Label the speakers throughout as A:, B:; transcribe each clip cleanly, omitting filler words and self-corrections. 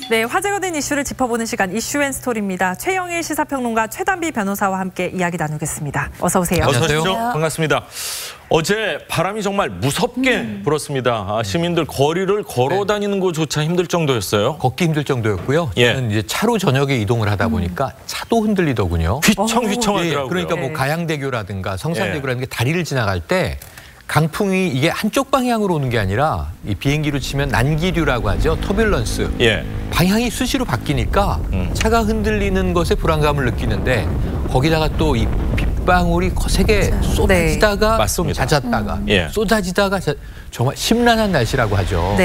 A: 네, 화제가 된 이슈를 짚어보는 시간 이슈앤스토리입니다. 최영일 시사평론가 최단비 변호사와 함께 이야기 나누겠습니다. 어서 오세요.
B: 어서 오십시오. 반갑습니다. 어제 바람이 정말 무섭게 불었습니다. 시민들 거리를 걸어 다니는 것조차 힘들 정도였어요.
C: 걷기 힘들 정도였고요. 저는 이제 차로 저녁에 이동을 하다 보니까 차도 흔들리더군요.
B: 휘청휘청하더라고요.
C: 그러니까 뭐 가양대교라든가 성산대교라든가 다리를 지나갈 때 강풍이 이게 한쪽 방향으로 오는 게 아니라 이 비행기로 치면 난기류라고 하죠. 터뷸런스. 방향이 수시로 바뀌니까 차가 흔들리는 것에 불안감을 느끼는데 거기다가 또 이 빗방울이 거세게 쏟아지다가 잦았다가 쏟아지다가 정말 심란한 날씨라고 하죠.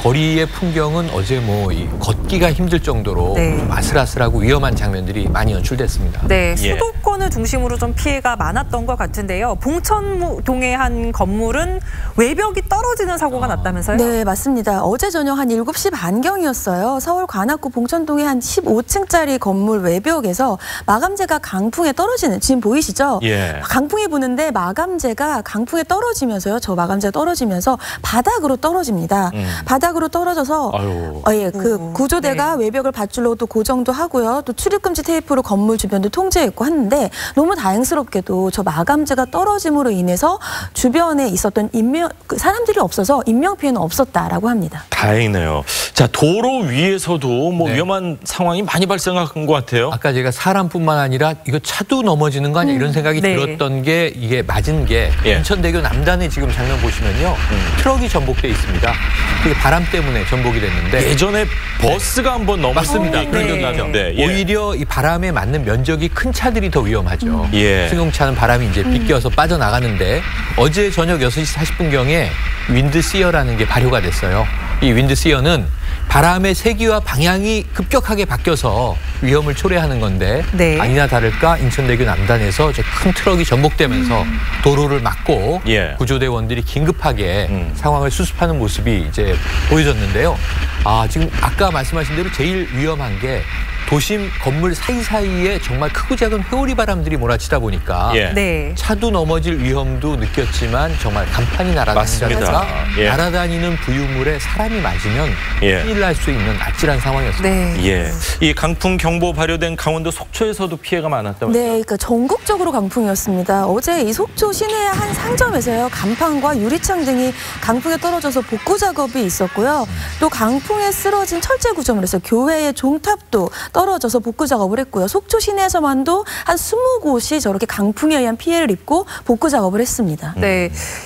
C: 거리의 풍경은 어제 뭐 이 걷기가 힘들 정도로 좀 아슬아슬하고 위험한 장면들이 많이 연출됐습니다.
A: 수도권을 중심으로 좀 피해가 많았던 것 같은데요. 봉천동의 한 건물은 외벽이 떨어지는 사고가 났다면서요?
D: 네, 맞습니다. 어제 저녁 한 7시 반경이었어요. 서울 관악구 봉천동의 한 15층짜리 건물 외벽에서 마감재가 강풍에 떨어지는, 지금 보이시죠? 강풍이 부는데 마감재가 강풍에 떨어지면서요. 저 마감재가 떨어지면서 바닥으로 떨어집니다. 바닥으로 떨어져서 그 구조대가 외벽을 밧줄로 또 고정도 하고요. 또 출입금지 테이프로 건물 주변도 통제했고 하는데 너무 다행스럽게도 저 마감재가 떨어짐으로 인해서 주변에 있었던 사람들이 없어서 인명피해는 없었다라고 합니다.
B: 다행이네요. 자, 도로 위에서도 뭐 위험한 상황이 많이 발생한 것 같아요.
C: 아까 제가 사람뿐만 아니라 이거 차도 넘어지는 거 아니야 이런 생각이 들었던 게 이게 맞은 게 인천대교 남단에 지금 장면 보시면요. 트럭이 전복돼 있습니다. 그게 바람 때문에 전복이 됐는데
B: 예전에 버스가 한번 넘었습니다.
C: 그런 적이 있는데 오히려 이 바람에 맞는 면적이 큰 차들이 더 위험하죠. 승용차는 바람이 이제 비껴서 빠져나가는데 어제 저녁 6시 40분경에 윈드시어라는 게 발효가 됐어요. 이 윈드시어는 바람의 세기와 방향이 급격하게 바뀌어서 위험을 초래하는 건데 아니나 다를까 인천대교 남단에서 저 큰 트럭이 전복되면서 도로를 막고 구조대원들이 긴급하게 상황을 수습하는 모습이 이제 보여졌는데요. 지금 아까 말씀하신 대로 제일 위험한 게 도심 건물 사이사이에 정말 크고 작은 회오리 바람들이 몰아치다 보니까 차도 넘어질 위험도 느꼈지만 정말 간판이 날아다니다가 날아다니는 부유물에 사람이 맞으면 큰일 날 수 있는 아찔한 상황이었습니다.
B: 이 강풍 경보 발효된 강원도 속초에서도 피해가 많았다면서요?
D: 그러니까 전국적으로 강풍이었습니다. 어제 이 속초 시내의 한 상점에서요. 간판과 유리창 등이 강풍에 떨어져서 복구 작업이 있었고요. 또 강풍에 쓰러진 철제 구조물에서 교회의 종탑도 떨어져서 복구 작업을 했고요. 속초 시내에서만도 한 20곳이 저렇게 강풍에 의한 피해를 입고 복구 작업을 했습니다.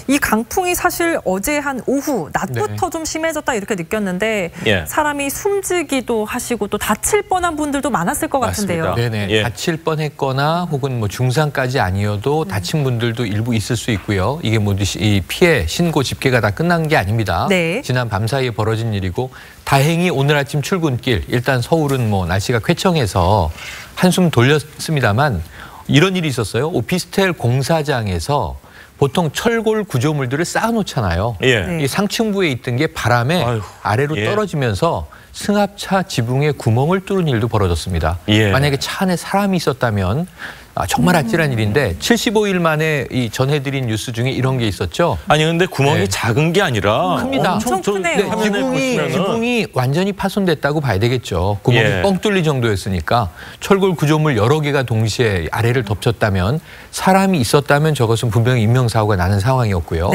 A: 이 강풍이 사실 어제 한 오후, 낮부터 좀 심해졌다 이렇게 느꼈는데 사람이 숨지기도 하시고 또 다칠 뻔한 분들도 많았을 것 같은데요.
C: 다칠 뻔했거나 혹은 뭐 중상까지 아니어도 다친 분들도 일부 있을 수 있고요. 이게 뭐 이 피해 신고 집계가 다 끝난 게 아닙니다. 지난 밤 사이에 벌어진 일이고 다행히 오늘 아침 출근길 일단 서울은 뭐 날씨가 쾌청해서 한숨 돌렸습니다만 이런 일이 있었어요. 오피스텔 공사장에서 보통 철골 구조물들을 쌓아놓잖아요. 이 상층부에 있던 게 바람에 아래로 떨어지면서 승합차 지붕에 구멍을 뚫은 일도 벌어졌습니다. 만약에 차 안에 사람이 있었다면 정말 아찔한 일인데 75일 만에 이 전해드린 뉴스 중에 이런 게 있었죠.
B: 아니 근데 구멍이 작은 게 아니라
C: 큽니다.
A: 엄청 크네요.
C: 지붕이 완전히 파손됐다고 봐야 되겠죠. 구멍이 뻥 뚫릴 정도였으니까 철골 구조물 여러 개가 동시에 아래를 덮쳤다면 사람이 있었다면 저것은 분명히 인명사고가 나는 상황이었고요.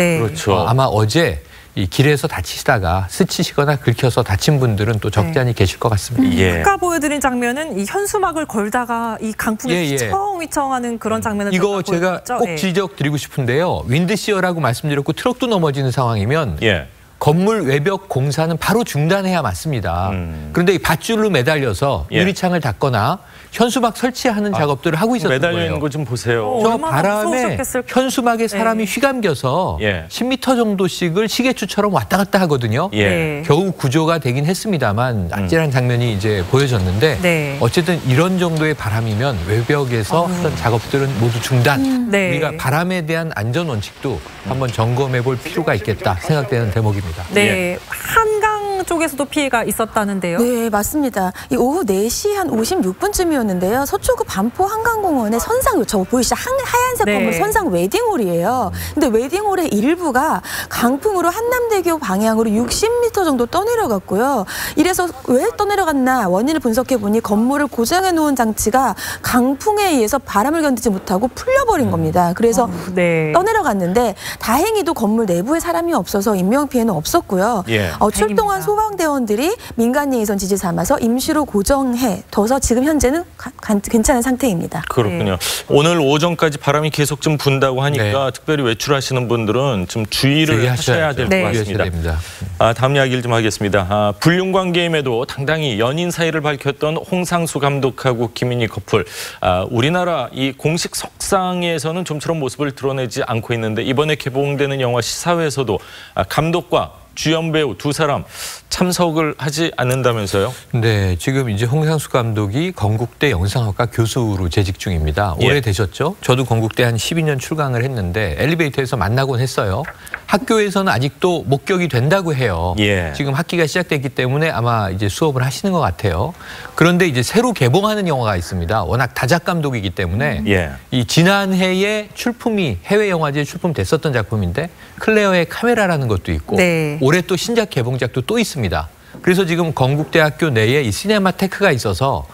C: 아마 어제 이 길에서 다치시다가 스치시거나 긁혀서 다친 분들은 또 적지 않이 계실 것 같습니다.
A: 아까 보여드린 장면은 이 현수막을 걸다가 이 강풍에 휘청휘청하는 그런 장면을
C: 이거 제가 꼭 지적드리고 싶은데요. 윈드시어라고 말씀드렸고 트럭도 넘어지는 상황이면 건물 외벽 공사는 바로 중단해야 맞습니다. 그런데 이 밧줄로 매달려서 유리창을 닫거나 현수막 설치하는 작업들을 하고 있었던 거예요.
B: 매달려 있는 거 좀 보세요.
C: 저 바람에 현수막에 사람이 휘감겨서 10m 정도씩을 시계추처럼 왔다 갔다 하거든요. 겨우 구조가 되긴 했습니다만 아찔한 장면이 이제 보여졌는데 어쨌든 이런 정도의 바람이면 외벽에서 하던 작업들은 모두 중단. 우리가 바람에 대한 안전 원칙도 한번 점검해 볼 필요가 있겠다 생각되는 대목입니다.
A: 한강 서초동 쪽에서도 피해가 있었다는데요.
D: 네, 맞습니다. 이 오후 4시 한 56분쯤이었는데요. 서초구 반포 한강공원의 선상, 저 보이시죠? 하얀색 건물 선상 웨딩홀이에요. 근데 웨딩홀의 일부가 강풍으로 한남대교 방향으로 60m 정도 떠내려갔고요. 이래서 왜 떠내려갔나 원인을 분석해보니 건물을 고정해 놓은 장치가 강풍에 의해서 바람을 견디지 못하고 풀려버린 겁니다. 그래서 떠내려갔는데 다행히도 건물 내부에 사람이 없어서 인명피해는 없었고요. 출동한 소방대원들이 민간 예의선 지지 삼아서 임시로 고정해 둬서 지금 현재는 괜찮은 상태입니다.
B: 그렇군요. 오늘 오전까지 바람이 계속 좀 분다고 하니까 특별히 외출하시는 분들은 좀 주의를 하셔야 될 것 같습니다. 다음 이야기를 좀 하겠습니다. 불륜관계임에도 당당히 연인 사이를 밝혔던 홍상수 감독하고 김민희 커플. 우리나라 이 공식 석상에서는 좀처럼 모습을 드러내지 않고 있는데 이번에 개봉되는 영화 시사회에서도 감독과 주연 배우 두 사람 참석을 하지 않는다면서요?
C: 네, 지금 이제 홍상수 감독이 건국대 영상학과 교수로 재직 중입니다. 오래되셨죠? 저도 건국대 한 12년 출강을 했는데 엘리베이터에서 만나곤 했어요. 학교에서는 아직도 목격이 된다고 해요. 지금 학기가 시작됐기 때문에 아마 이제 수업을 하시는 것 같아요. 그런데 이제 새로 개봉하는 영화가 있습니다. 워낙 다작 감독이기 때문에 이 지난해에 출품이 해외 영화제에 출품됐었던 작품인데 클레어의 카메라라는 것도 있고 올해 또 신작 개봉작도 또 있습니다. 그래서 지금 건국대학교 내에 이 시네마테크가 있어서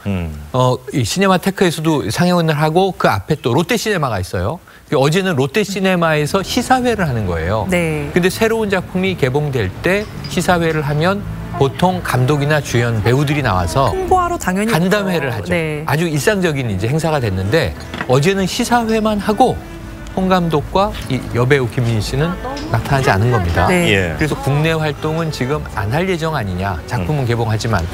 C: 이 시네마테크에서도 상영을 하고 그 앞에 또 롯데시네마가 있어요. 어제는 롯데시네마에서 시사회를 하는 거예요. 근데 새로운 작품이 개봉될 때 시사회를 하면 보통 감독이나 주연 배우들이 나와서
A: 홍보하러 당연히
C: 간담회를 하죠. 아주 일상적인 이제 행사가 됐는데 어제는 시사회만 하고 홍 감독과 이 여배우 김민희 씨는 나타나지 않은 겁니다. 그래서 국내 활동은 지금 안 할 예정 아니냐. 작품은 개봉하지만.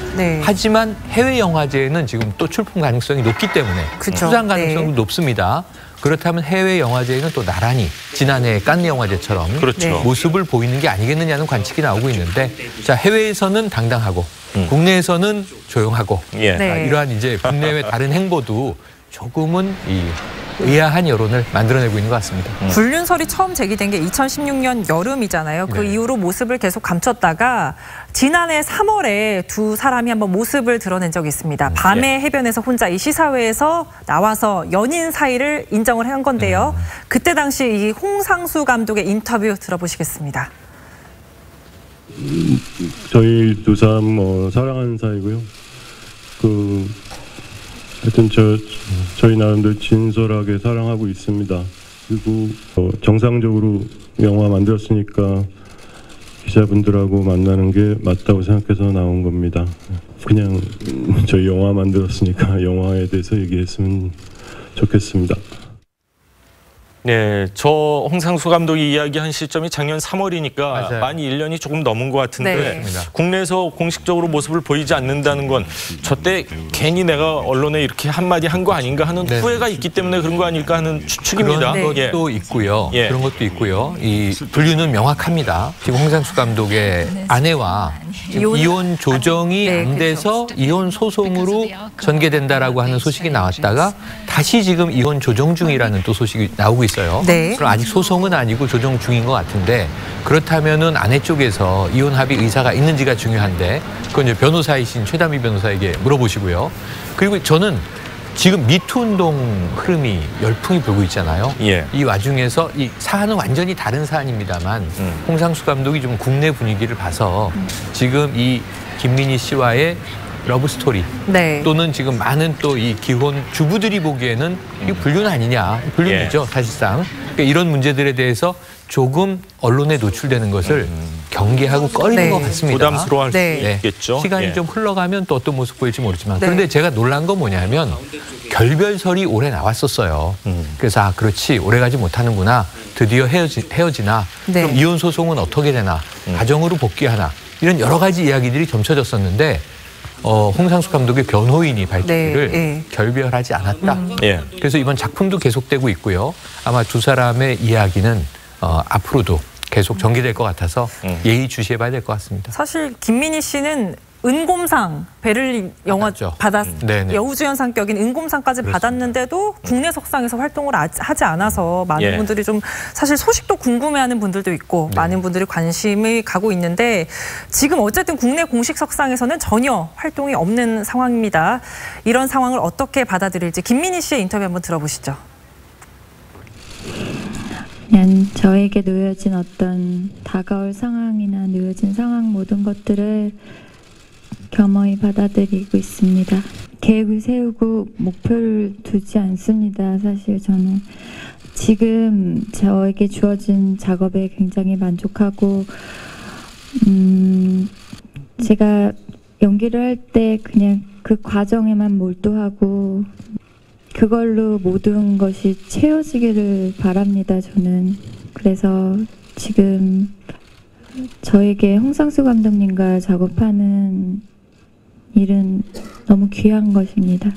C: 하지만 해외 영화제에는 지금 또 출품 가능성이 높기 때문에 수상 가능성도 높습니다. 그렇다면 해외 영화제에는 또 나란히 지난해 칸느 영화제처럼 모습을 보이는 게 아니겠느냐는 관측이 나오고 있는데 자 해외에서는 당당하고 국내에서는 조용하고 이러한 이제 국내외 다른 행보도 조금은 이 의아한 여론을 만들어내고 있는 것 같습니다.
A: 불륜설이 처음 제기된 게 2016년 여름이잖아요. 그 이후로 모습을 계속 감췄다가 지난해 3월에 두 사람이 한번 모습을 드러낸 적이 있습니다. 밤에 해변에서 혼자 이 시사회에서 나와서 연인 사이를 인정을 한 건데요. 그때 당시 이 홍상수 감독의 인터뷰 들어보시겠습니다.
E: 저희 두 사람 사랑하는 사이고요. 하여튼 저희 나름대로 진솔하게 사랑하고 있습니다. 그리고 정상적으로 영화 만들었으니까 기자분들하고 만나는 게 맞다고 생각해서 나온 겁니다. 그냥 저희 영화 만들었으니까 영화에 대해서 얘기했으면 좋겠습니다.
B: 네, 저 홍상수 감독이 이야기한 시점이 작년 3월이니까 많이 1년이 조금 넘은 것 같은데 국내에서 공식적으로 모습을 보이지 않는다는 건 저 때 괜히 내가 언론에 이렇게 한마디 한 거 아닌가 하는 후회가 있기 때문에 그런 거 아닐까 하는 추측입니다.
C: 그런 것도 있고요. 그런 것도 있고요. 이 분류는 명확합니다. 지금 홍상수 감독의 아내와 지금 이혼 조정이 안 돼서 이혼 소송으로 전개된다라고 하는 소식이 나왔다가 다시 지금 이혼 조정 중이라는 또 소식이 나오고 있어요. 그럼 아직 소송은 아니고 조정 중인 것 같은데 그렇다면은 아내 쪽에서 이혼 합의 의사가 있는지가 중요한데 그건 이제 변호사이신 최담희 변호사에게 물어보시고요. 그리고 저는 지금 미투 운동 흐름이 열풍이 불고 있잖아요. 이 와중에서 이 사안은 완전히 다른 사안입니다만 홍상수 감독이 좀 국내 분위기를 봐서 지금 이 김민희 씨와의 러브 스토리 또는 지금 많은 또 이 기혼 주부들이 보기에는 이거 불륜 아니냐. 불륜이죠 사실상. 그러니까 이런 문제들에 대해서 조금 언론에 노출되는 것을 경계하고 꺼리는 것 같습니다.
B: 부담스러워할 수 있겠죠.
C: 시간이 좀 흘러가면 또 어떤 모습 보일지 모르지만 그런데 제가 놀란 건 뭐냐면 결별설이 올해 나왔었어요. 그래서 그렇지 오래가지 못하는구나. 드디어 헤어지나 그럼 이혼 소송은 어떻게 되나 가정으로 복귀하나 이런 여러 가지 이야기들이 점쳐졌었는데 홍상수 감독의 변호인이 밝히기를 결별하지 않았다. 그래서 이번 작품도 계속되고 있고요. 아마 두 사람의 이야기는 앞으로도 계속 전개될 것 같아서 예의주시해봐야 될 것 같습니다.
A: 사실 김민희 씨는 은곰상, 베를린 영화
C: 네네.
A: 여우주연상격인 은곰상까지
C: 그렇습니다.
A: 받았는데도 국내 석상에서 활동을 하지 않아서 많은 분들이 좀 사실 소식도 궁금해하는 분들도 있고 많은 분들이 관심을 가고 있는데 지금 어쨌든 국내 공식 석상에서는 전혀 활동이 없는 상황입니다. 이런 상황을 어떻게 받아들일지 김민희 씨의 인터뷰 한번 들어보시죠.
F: 그냥 저에게 놓여진 어떤 다가올 상황이나 놓여진 상황 모든 것들을 겸허히 받아들이고 있습니다. 계획을 세우고 목표를 두지 않습니다. 사실 저는 지금 저에게 주어진 작업에 굉장히 만족하고 제가 연기를 할 때 그냥 그 과정에만 몰두하고 그걸로 모든 것이 채워지기를 바랍니다. 저는 그래서 지금 저에게 홍상수 감독님과 작업하는 일은 너무 귀한 것입니다.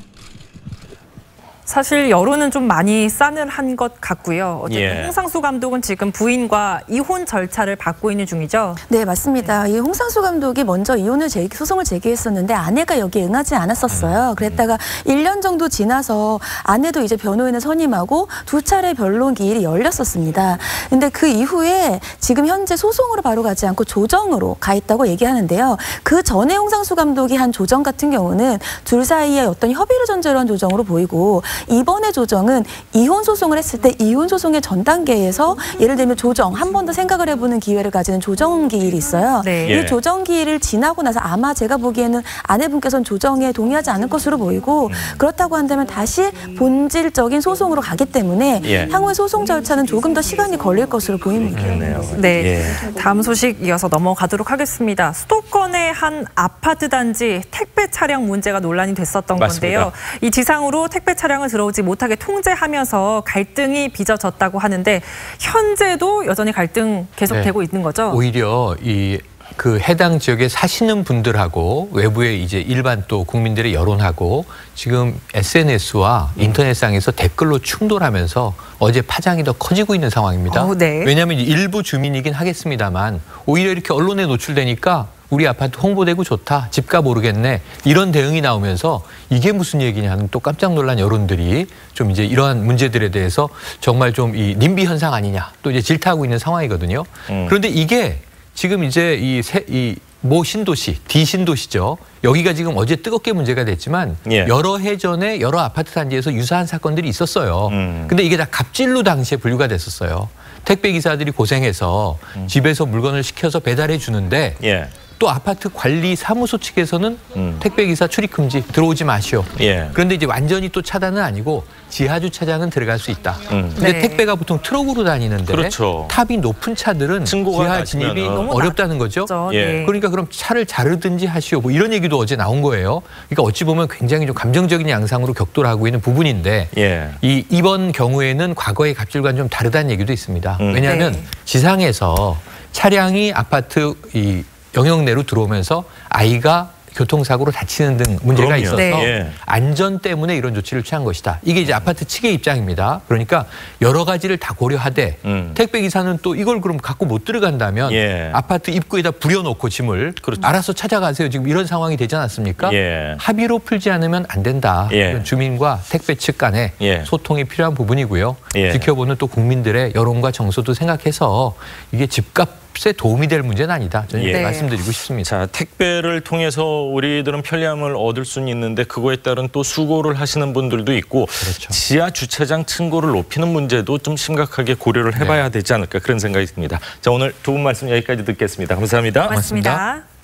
A: 사실 여론은 좀 많이 싸늘한 것 같고요. 어쨌든 홍상수 감독은 지금 부인과 이혼 절차를 받고 있는 중이죠.
D: 네, 맞습니다. 이 홍상수 감독이 먼저 이혼을 소송을 제기했었는데 아내가 여기에 응하지 않았었어요. 그랬다가 1년 정도 지나서 아내도 이제 변호인을 선임하고 2차례 변론 기일이 열렸었습니다. 근데 그 이후에 지금 현재 소송으로 바로 가지 않고 조정으로 가 있다고 얘기하는데요. 그 전에 홍상수 감독이 한 조정 같은 경우는 둘 사이에 어떤 협의를 전제로 한 조정으로 보이고 이번의 조정은 이혼 소송을 했을 때 이혼 소송의 전 단계에서 예를 들면 조정 한 번 더 생각을 해보는 기회를 가지는 조정 기일이 있어요. 이 조정 기일을 지나고 나서 아마 제가 보기에는 아내분께서는 조정에 동의하지 않을 것으로 보이고 그렇다고 한다면 다시 본질적인 소송으로 가기 때문에 향후의 소송 절차는 조금 더 시간이 걸릴 것으로 보입니다.
A: 다음 소식 이어서 넘어가도록 하겠습니다. 수도권의 한 아파트 단지 택배 차량 문제가 논란이 됐었던 건데요. 이 지상으로 택배 차량을 들어오지 못하게 통제하면서 갈등이 빚어졌다고 하는데 현재도 여전히 갈등 계속되고 있는 거죠?
C: 오히려 그 해당 지역에 사시는 분들하고 외부의 이제 일반 또 국민들의 여론하고 지금 SNS와 인터넷상에서 댓글로 충돌하면서 어제 파장이 더 커지고 있는 상황입니다. 왜냐하면 일부 주민이긴 하겠습니다만 오히려 이렇게 언론에 노출되니까 우리 아파트 홍보되고 좋다. 집값 오르겠네. 이런 대응이 나오면서 이게 무슨 얘기냐는 또 깜짝 놀란 여론들이 좀 이제 이러한 문제들에 대해서 정말 좀 이 님비 현상 아니냐. 또 이제 질타하고 있는 상황이거든요. 그런데 이게 지금 이제 모 신도시, D 신도시죠. 여기가 지금 어제 뜨겁게 문제가 됐지만 여러 해 전에 여러 아파트 단지에서 유사한 사건들이 있었어요. 근데 이게 다 갑질로 당시에 분류가 됐었어요. 택배 기사들이 고생해서 집에서 물건을 시켜서 배달해 주는데 또 아파트 관리 사무소 측에서는 택배 기사 출입 금지 들어오지 마시오. 그런데 이제 완전히 또 차단은 아니고 지하 주차장은 들어갈 수 있다. 근데 택배가 보통 트럭으로 다니는데 탑이 높은 차들은 지하 진입이 어렵다는 거죠. 그러니까 그럼 차를 자르든지 하시오. 뭐 이런 얘기도 어제 나온 거예요. 그러니까 어찌 보면 굉장히 좀 감정적인 양상으로 격돌을 하고 있는 부분인데 이번 경우에는 과거의 갑질과는 좀 다르다는 얘기도 있습니다. 왜냐하면 지상에서 차량이 아파트 영역 내로 들어오면서 아이가 교통사고로 다치는 등 문제가 있어서 안전 때문에 이런 조치를 취한 것이다. 이게 이제 아파트 측의 입장입니다. 그러니까 여러 가지를 다 고려하되 택배기사는 또 이걸 그럼 갖고 못 들어간다면 아파트 입구에다 부려놓고 짐을 알아서 찾아가세요. 지금 이런 상황이 되지 않았습니까? 합의로 풀지 않으면 안 된다. 주민과 택배 측 간에 소통이 필요한 부분이고요. 지켜보는 또 국민들의 여론과 정서도 생각해서 이게 집값에 도움이 될 문제는 아니다. 저는 말씀드리고 싶습니다.
B: 자, 택배를 통해서 우리들은 편리함을 얻을 수는 있는데 그거에 따른 또 수고를 하시는 분들도 있고 지하 주차장 층고를 높이는 문제도 좀 심각하게 고려를 해봐야 되지 않을까 그런 생각이 듭니다. 자, 오늘 좋은 말씀 여기까지 듣겠습니다. 감사합니다.
A: 고맙습니다.